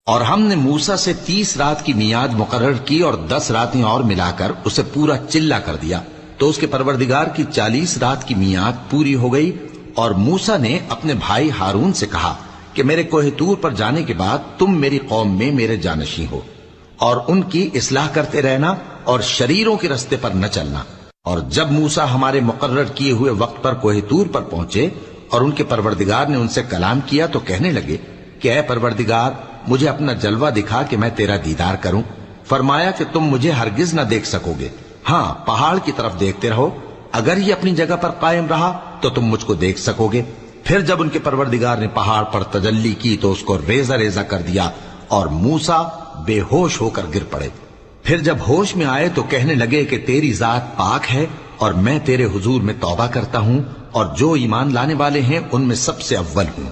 اور ہم نے موسیٰ سے 30 رات کی میعاد مقرر کی اور 10 راتیں اور ملا کر اسے پورا چلا کر دیا، تو اس کے پروردگار کی 40 رات کی میعاد پوری ہو گئی۔ اور موسیٰ نے اپنے بھائی ہارون سے کہا کہ میرے کوہ طور پر جانے کے بعد تم میری قوم میں میرے جانشین ہو، اور ان کی اصلاح کرتے رہنا اور شریروں کے رستے پر نہ چلنا۔ اور جب موسیٰ ہمارے مقرر کیے ہوئے وقت پر کوہ طور پر پہنچے اور ان کے پروردگار نے ان سے کلام کیا تو کہنے لگے کہ اے پروردگار، مجھے اپنا جلوہ دکھا کہ میں تیرا دیدار کروں۔ فرمایا کہ تم مجھے ہرگز نہ دیکھ سکو گے، ہاں پہاڑ کی طرف دیکھتے رہو، اگر یہ اپنی جگہ پر قائم رہا تو تم مجھ کو دیکھ سکو گے۔ پھر جب ان کے پروردگار نے پہاڑ پر تجلی کی تو اس کو ریزہ ریزہ کر دیا اور موسیٰ بے ہوش ہو کر گر پڑے۔ پھر جب ہوش میں آئے تو کہنے لگے کہ تیری ذات پاک ہے اور میں تیرے حضور میں توبہ کرتا ہوں اور جو ایمان لانے والے ہیں ان میں سب سے اول ہوں۔